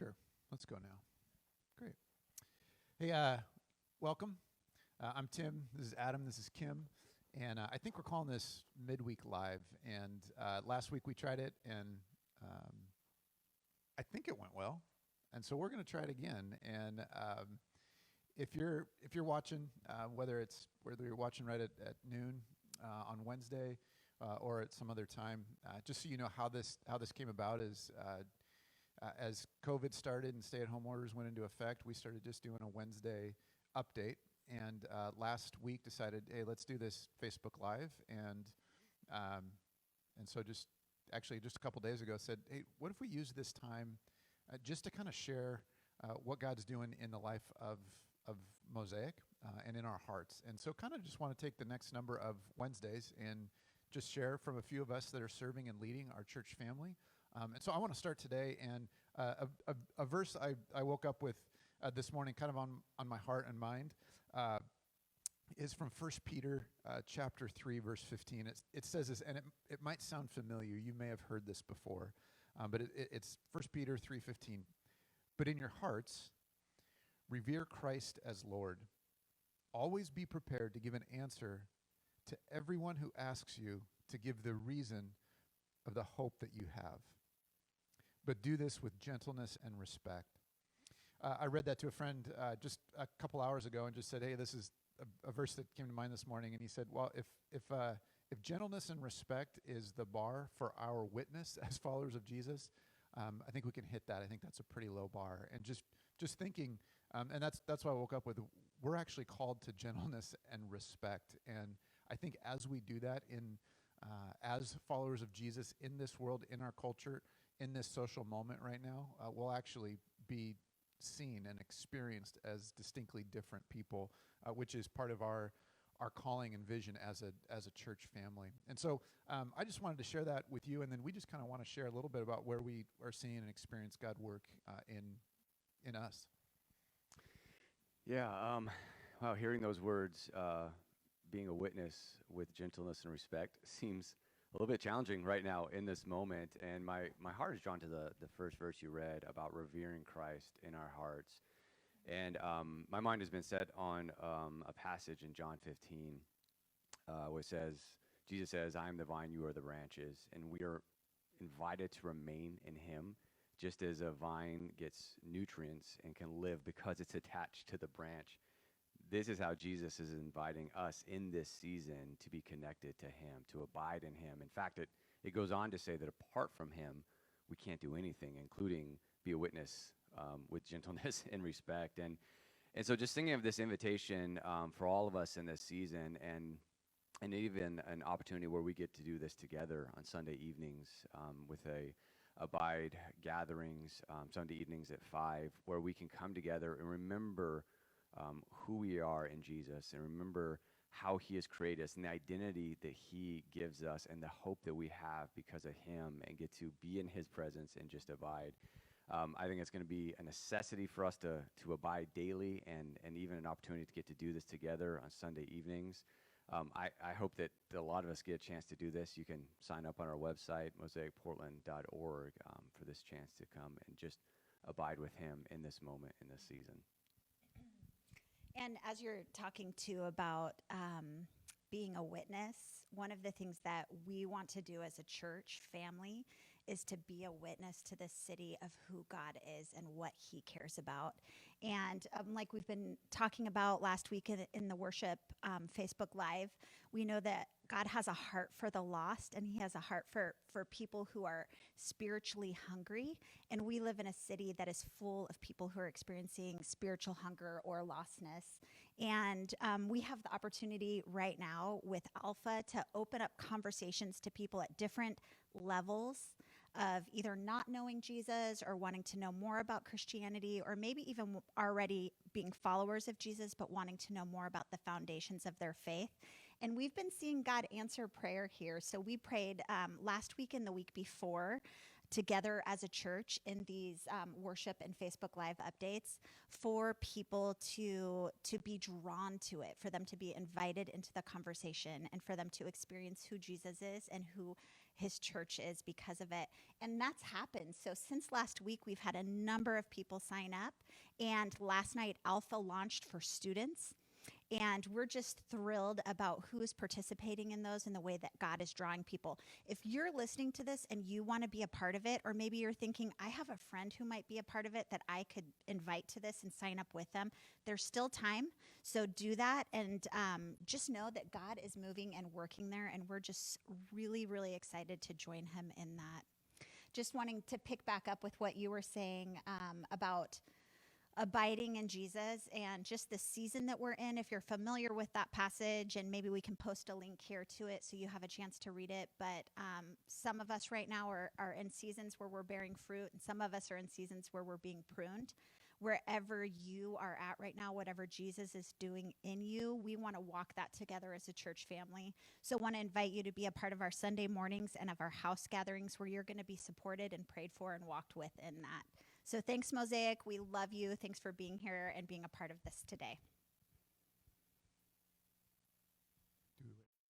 Sure. Let's go now. Great. Hey, welcome. I'm Tim. This is Adam. This is Kim. And I think we're calling this Midweek Live. And last week we tried it, and I think it went well. And so we're going to try it again. And if you're watching, whether you're watching right at noon on Wednesday or at some other time, just so you know how this came about is. As COVID started and stay-at-home orders went into effect, we started just doing a Wednesday update. And last week decided, hey, let's do this Facebook Live. And so just a couple days ago said, hey, what if we use this time just to kind of share what God's doing in the life of Mosaic and in our hearts. And so kind of just want to take the next number of Wednesdays and just share from a few of us that are serving and leading our church family. And so I want to start today, and a verse I woke up with this morning, kind of on my heart and mind, is from 1 Peter chapter 3, verse 15. It says this, and it might sound familiar. You may have heard this before, but it's 1 Peter 3:15. But in your hearts, revere Christ as Lord. Always be prepared to give an answer to everyone who asks you to give the reason of the hope that you have. But do this with gentleness and respect. I read that to a friend just a couple hours ago and just said, hey, this is a verse that came to mind this morning. And he said, well, if gentleness and respect is the bar for our witness as followers of Jesus, I think we can hit that. I think that's a pretty low bar. And just thinking, and that's why I woke up with, we're actually called to gentleness and respect. And I think as we do that as followers of Jesus in this world, in our culture, in this social moment right now, we'll actually be seen and experienced as distinctly different people, which is part of our calling and vision as a church family. And so I just wanted to share that with you, and then we just kind of want to share a little bit about where we are seeing and experience God work in us. Yeah, wow, hearing those words, being a witness with gentleness and respect seems a little bit challenging right now in this moment. And my heart is drawn to the first verse you read about revering Christ in our hearts. And my mind has been set on a passage in John 15 where Jesus says, I am the vine, you are the branches. And we are invited to remain in him, just as a vine gets nutrients and can live because it's attached to the branch. This is how Jesus is inviting us in this season to be connected to him, to abide in him. In fact, it goes on to say that apart from him, we can't do anything, including be a witness with gentleness and respect. And so just thinking of this invitation for all of us in this season, and even an opportunity where we get to do this together on Sunday evenings with abide gatherings, Sunday evenings at 5, where we can come together and remember who we are in Jesus, and remember how he has created us and the identity that he gives us and the hope that we have because of him, and get to be in his presence and just abide. I think it's going to be a necessity for us to abide daily, and even an opportunity to get to do this together on Sunday evenings. I hope that a lot of us get a chance to do this. You can sign up on our website, mosaicportland.org, for this chance to come and just abide with him in this moment, in this season. And as you're talking too about being a witness, one of the things that we want to do as a church family is to be a witness to the city of who God is and what he cares about. And like we've been talking about last week in the worship Facebook Live, we know that God has a heart for the lost, and he has a heart for people who are spiritually hungry. And we live in a city that is full of people who are experiencing spiritual hunger or lostness. And we have the opportunity right now with Alpha to open up conversations to people at different levels of either not knowing Jesus or wanting to know more about Christianity, or maybe even already being followers of Jesus but wanting to know more about the foundations of their faith. And we've been seeing God answer prayer here. So we prayed last week and the week before together as a church in these worship and Facebook Live updates for people to be drawn to it, for them to be invited into the conversation, and for them to experience who Jesus is and who his church is because of it. And that's happened. So since last week, we've had a number of people sign up. And last night, Alpha launched for students. And we're just thrilled about who's participating in those and the way that God is drawing people. If you're listening to this and you want to be a part of it, or maybe you're thinking, I have a friend who might be a part of it that I could invite to this and sign up with them, there's still time. So do that, and just know that God is moving and working there, and we're just really, really excited to join him in that. Just wanting to pick back up with what you were saying about abiding in Jesus and just the season that we're in. If you're familiar with that passage, and maybe we can post a link here to it so you have a chance to read it. But some of us right now are in seasons where we're bearing fruit, and some of us are in seasons where we're being pruned. Wherever you are at right now, whatever Jesus is doing in you, we want to walk that together as a church family. So I want to invite you to be a part of our Sunday mornings and of our house gatherings, where you're going to be supported and prayed for and walked with in that. So thanks, Mosaic. We love you. Thanks for being here and being a part of this today.